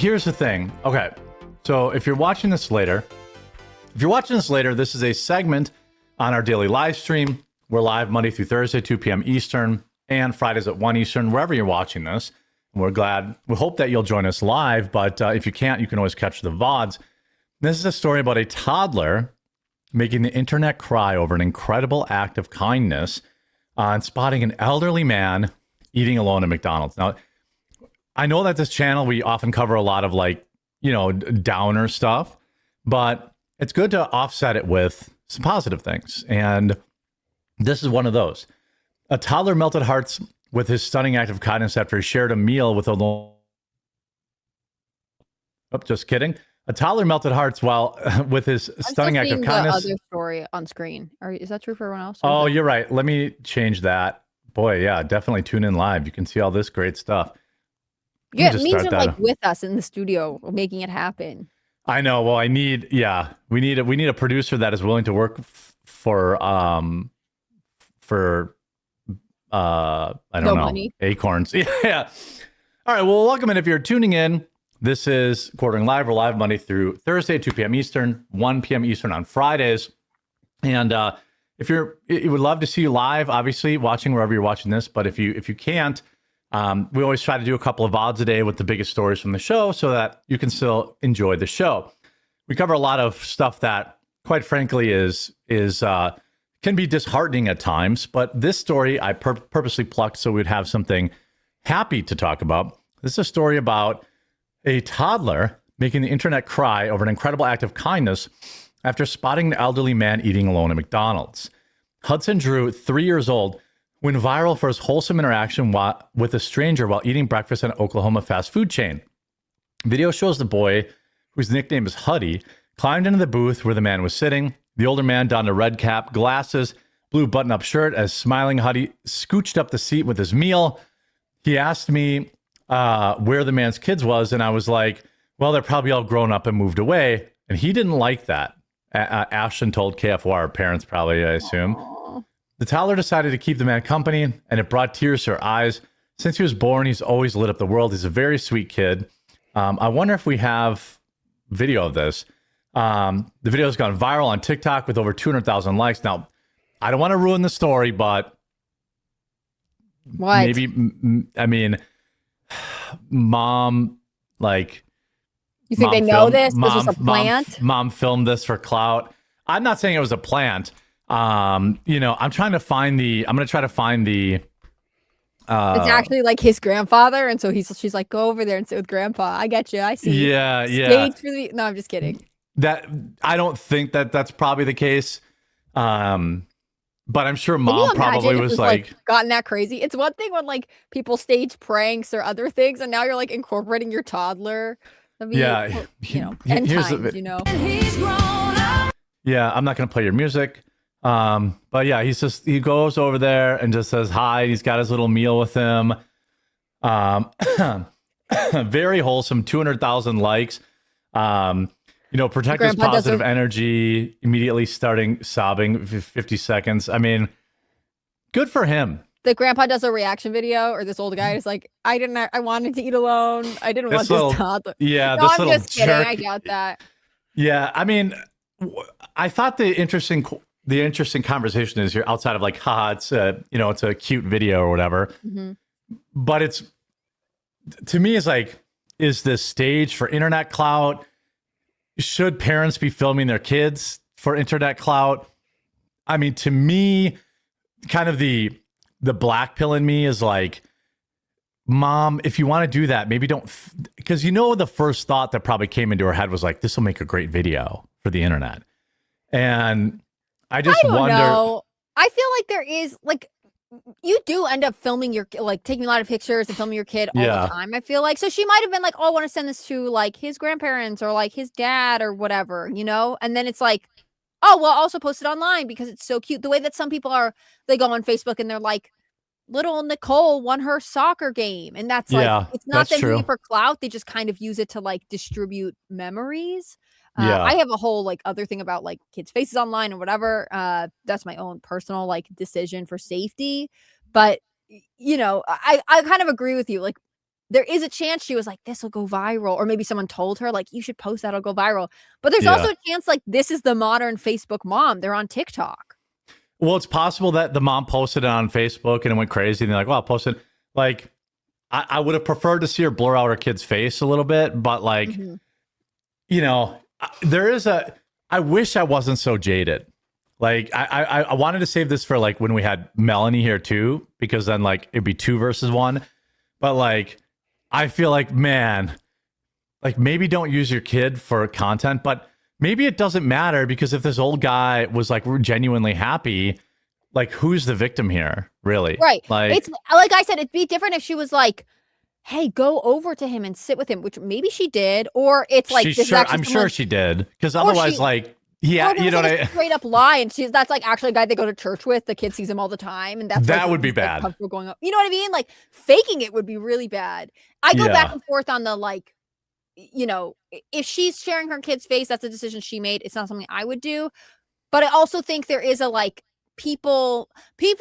here's the thing. Okay, so if you're watching this later, this is a segment on our daily live stream. We're live Monday through Thursday, 2 p.m. Eastern, and Fridays at 1 Eastern, wherever you're watching this. We hope that you'll join us live, but if you can't, you can always catch the VODs. This is a story about a toddler making the internet cry over an incredible act of kindness and spotting an elderly man eating alone at McDonald's. Now, I know that this channel, we often cover a lot of downer stuff, but it's good to offset it with some positive things. And this is one of those. A toddler melted hearts with his stunning act of kindness after he shared a meal with a lone... Oh, just kidding. A toddler melted hearts while with his stunning act of kindness. The other story on screen. Is that true for everyone else? Oh, you're right. Let me change that. Boy, yeah, definitely tune in live. You can see all this great stuff. Yeah, it means you're like with us in the studio making it happen. I know. Well, we need a producer that is willing to work for I don't know, money. Acorns. Yeah. All right. Well, welcome in. If you're tuning in, this is Quartering Live. We're live Monday through Thursday, 2 p.m. Eastern, 1 p.m. Eastern on Fridays. And if you would love to see you live, obviously watching wherever you're watching this. But if you can't, we always try to do a couple of VODs a day with the biggest stories from the show so that you can still enjoy the show. We cover a lot of stuff that, quite frankly, can be disheartening at times. But this story I purposely plucked so we'd have something happy to talk about. This is a story about a toddler making the internet cry over an incredible act of kindness after spotting an elderly man eating alone at McDonald's. Hudson Drew, 3 years old, went viral for his wholesome interaction with a stranger while eating breakfast at an Oklahoma fast food chain. Video shows the boy, whose nickname is Huddy, climbed into the booth where the man was sitting. The older man donned a red cap, glasses, blue button-up shirt as smiling Huddy scooched up the seat with his meal. He asked me where the man's kids was, and I was like, well, they're probably all grown up and moved away. And he didn't like that. Ashton told KFOR, parents probably, I assume. Aww. The toddler decided to keep the man company, and it brought tears to her eyes. Since he was born, he's always lit up the world. He's a very sweet kid. I wonder if we have video of this. The video has gone viral on TikTok with over 200,000 likes. Now, I don't want to ruin the story, but what? Maybe, I mean, mom, like... You think they know this? This was a plant? Mom filmed this for clout. I'm not saying it was a plant. I'm trying to find the... I'm going to try to find the... It's actually like his grandfather, and so she's like, go over there and sit with grandpa. I get you. I see. Yeah. Stage for the... No, I'm just kidding. That I don't think that's probably the case. But I'm sure mom probably was like gotten that crazy. It's one thing when like people stage pranks or other things, and now you're like incorporating your toddler. I mean, yeah, here's Yeah, I'm not gonna play your music. But yeah, he goes over there and just says hi. He's got his little meal with him. Very wholesome. 200,000 likes. Protect his positive energy. Immediately starting sobbing 50 seconds. I mean, good for him. The grandpa does a reaction video, or this old guy is like, I wanted to eat alone. I didn't want this toddler. Yeah, no, I'm just kidding. I doubt that. Yeah, I mean, I thought the interesting conversation is here outside of like, haha, it's a cute video or whatever. Mm-hmm. But to me, it's like, is this stage for internet clout? Should parents be filming their kids for internet clout? I mean, to me, kind of the black pill in me is like, mom, if you want to do that, maybe don't, because the first thought that probably came into her head was like, this will make a great video for the internet. And I just wonder. Know. I feel like there is like, you do end up filming taking a lot of pictures and filming your kid all the time, I feel like. So she might have been like, oh, I want to send this to like his grandparents or like his dad or whatever, and then it's like, oh, well, also post it online because it's so cute. The way that some people they go on Facebook and they're like, little Nicole won her soccer game. And that's like, it's not them doing it for clout. They just kind of use it to like distribute memories. I have a whole like other thing about like kids' faces online and whatever. That's my own personal like decision for safety. But I kind of agree with you. Like, there is a chance she was like, this will go viral. Or maybe someone told her, like, you should post that, it'll go viral. But there's also a chance, like, this is the modern Facebook mom. They're on TikTok. Well, it's possible that the mom posted it on Facebook and it went crazy. And they're like, well, I'll post it. Like, I would have preferred to see her blur out her kid's face a little bit. But, like, you know, I wish I wasn't so jaded. Like, I wanted to save this for, like, when we had Melanie here, too. Because then, like, it'd be 2 versus 1. But, like, I feel like, man, like, maybe don't use your kid for content, but maybe it doesn't matter, because if this old guy was, like, genuinely happy, like, who's the victim here, really? Right. Like, it's like I said, it'd be different if she was like, hey, go over to him and sit with him, which maybe she did, or it's like, I'm sure she did, because otherwise, like, yeah, you know, like a straight up lie, and that's like actually a guy they go to church with. The kid sees him all the time, and that like, would be bad. Going up, you know what I mean? Like, faking it would be really bad. I go back and forth on the, like, you know, if she's sharing her kid's face, that's a decision she made. It's not something I would do. But I also think there is a, like, people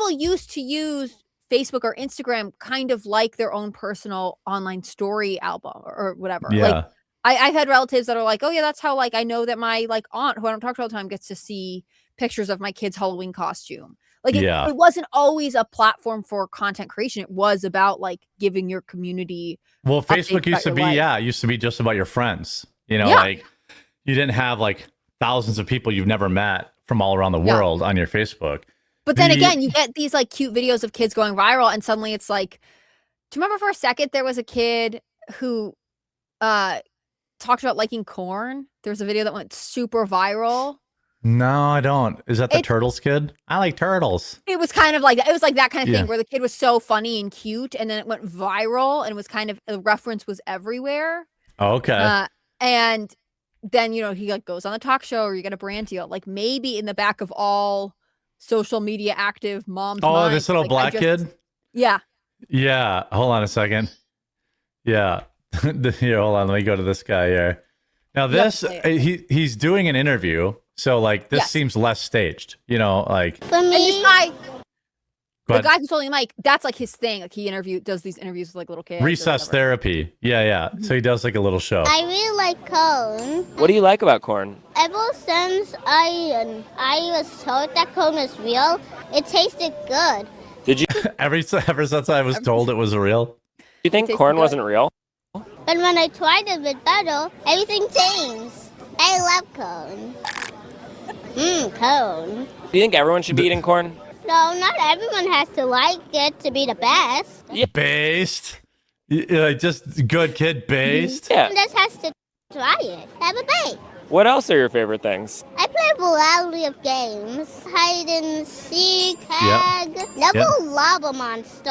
used to use Facebook or Instagram kind of like their own personal online story album or whatever. Like, I've had relatives that are like, oh yeah, that's how, like, I know that my, like, aunt, who I don't talk to all the time, gets to see pictures of my kid's Halloween costume. Like, it wasn't always a platform for content creation. It was about, like, giving your community. Well, Facebook used to be just about your friends. You know, like, you didn't have, like, thousands of people you've never met from all around the world on your Facebook. But then again, you get these, like, cute videos of kids going viral, and suddenly it's like, do you remember for a second there was a kid who talked about liking corn? There was a video that went super viral. No, I don't. Is that the Turtles kid? I like turtles. It was kind of like that. It was like that kind of thing where the kid was so funny and cute, and then it went viral, and it was kind of, the reference was everywhere. Okay. And then, you know, he, like, goes on the talk show, or you get a brand deal. Like, maybe in the back of all social media active moms. Oh, mind, this little black kid? Yeah. Yeah. Hold on a second. Yeah. Here, hold on. Let me go to this guy here. Now, this, he's doing an interview. So, like, this seems less staged, you know, like. For me, the guy who's holding the mic, that's, like, his thing. Like, he does these interviews with, like, little kids. Recess therapy. Yeah. So he does, like, a little show. I really like corn. What do you like about corn? Ever since I was told that corn was real, it tasted good. Did you? ever since I was told it was real. Do you think corn wasn't real? But when I tried it with butter, everything changed. I love corn. Corn. Do you think everyone should be eating corn? No, not everyone has to like it to be the best. Yeah. Based? Just good kid based? Yeah. Just has to try it. Have a bite. What else are your favorite things? I play a variety of games. Hide and seek, tag, lava monster.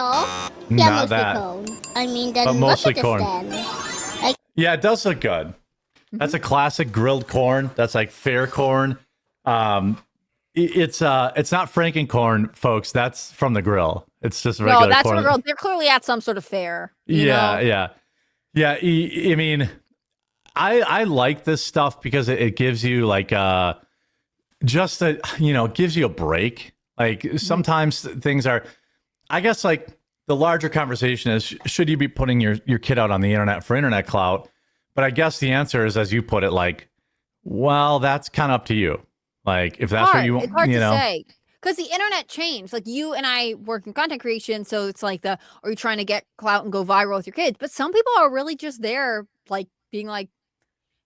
Yeah, Not mostly that. corn. I mean, then But look mostly at the corn. stand. Yeah, it does look good. That's a classic grilled corn. That's like fair corn. It's not Frankencorn, folks. That's from the grill. It's just regular corn. No, that's from the grill. They're clearly at some sort of fair. Yeah. I mean, I like this stuff because it gives you, like, just a, you know, it gives you a break. Like, sometimes things are, I guess, like, the larger conversation is, should you be putting your kid out on the internet for internet clout? But I guess the answer is, as you put it, like, well, that's kind of up to you. Like, if that's what you want, it's hard to say. Because the internet changed. Like, you and I work in content creation, so it's like are you trying to get clout and go viral with your kids? But some people are really just there, like, being like,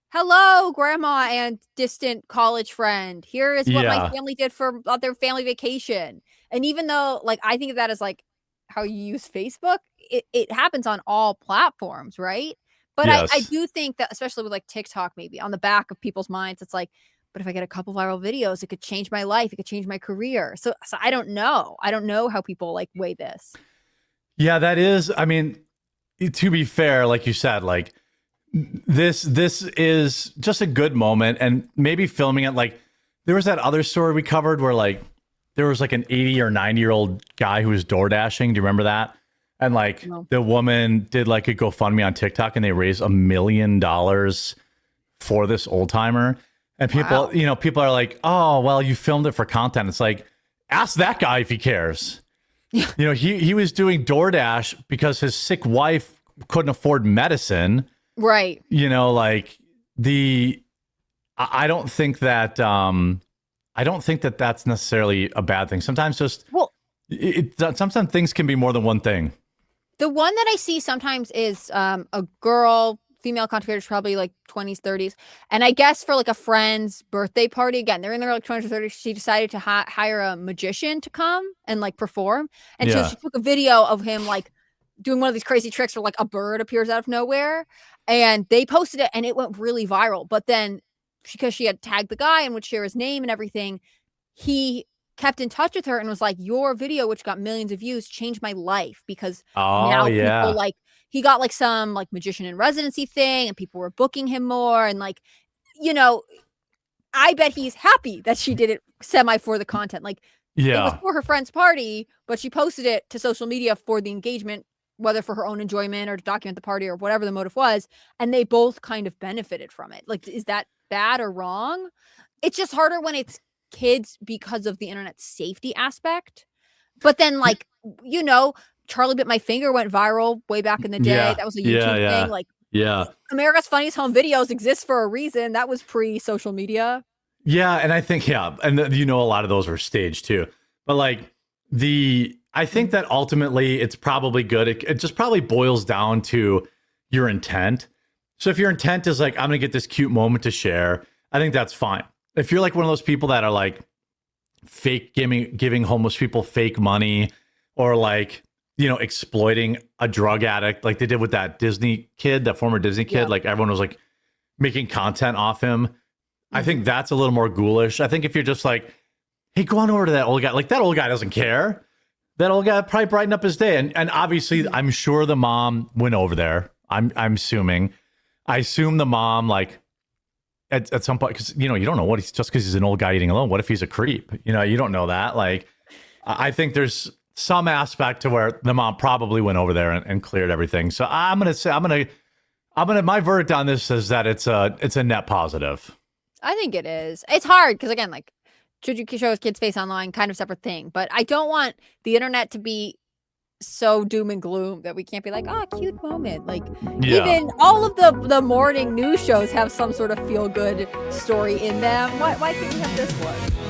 hello, grandma and distant college friend. Here is what my family did for their family vacation. And even though, like, I think of that as, like, how you use Facebook, it happens on all platforms, right? But I do think that, especially with, like, TikTok, maybe on the back of people's minds, it's like, but if I get a couple viral videos, it could change my life. It could change my career. So I don't know. I don't know how people, like, weigh this. Yeah, that is. I mean, to be fair, like you said, like, this is just a good moment, and maybe filming it. Like, there was that other story we covered where, like, there was, like, an 80 or 90-year-old guy who was door dashing. Do you remember that? And, like, the woman did, like, a GoFundMe on TikTok, and they raised $1 million for this old timer. And people, you know, people are like, oh, well, you filmed it for content. It's like, ask that guy if he cares. You know, he was doing DoorDash because his sick wife couldn't afford medicine. Right. You know, like I don't think that that's necessarily a bad thing. Sometimes sometimes things can be more than one thing. The one that I see sometimes is a girl, female content creator, probably like 20s, 30s. And I guess for like a friend's birthday party, again, they're in their like 20s or 30s. She decided to hire a magician to come and like perform. And so she took a video of him like doing one of these crazy tricks where like a bird appears out of nowhere. And they posted it and it went really viral. But then because she had tagged the guy and would share his name and everything, he kept in touch with her and was like, your video, which got millions of views, changed my life because now people like, he got like some like magician in residency thing and people were booking him more. And like, you know, I bet he's happy that she did it semi for the content. Like it was for her friend's party, but she posted it to social media for the engagement, whether for her own enjoyment or to document the party or whatever the motive was. And they both kind of benefited from it. Like, is that bad or wrong? It's just harder when it's kids because of the internet safety aspect. But then like, you know, Charlie Bit My Finger went viral way back in the day. That was a YouTube thing. Like, America's Funniest Home Videos exists for a reason. That was pre-social media. Yeah, and I think and you know, a lot of those were staged too. But like I think that ultimately it's probably good. It just probably boils down to your intent. So if your intent is like, I'm gonna get this cute moment to share, I think that's fine. If you're like one of those people that are like fake giving homeless people fake money, or like, you know, exploiting a drug addict like they did with that Disney kid, that former Disney kid, like everyone was like making content off him. I think that's a little more ghoulish. I think if you're just like, hey, go on over to that old guy, like that old guy doesn't care. That old guy probably brightened up his day. And obviously I'm sure the mom went over there. I assume the mom, like, at some point, because, you know, you don't know what just because he's an old guy eating alone. What if he's a creep? You know, you don't know that. Like, I think there's some aspect to where the mom probably went over there and cleared everything. So I'm going to say, my verdict on this is that it's a net positive. I think it is. It's hard because, again, like, should you show his kid's face online? Kind of separate thing. But I don't want the internet to be so doom and gloom that we can't be like, oh, cute moment. Like, even all of the morning news shows have some sort of feel good story in them. Why can't we have this one?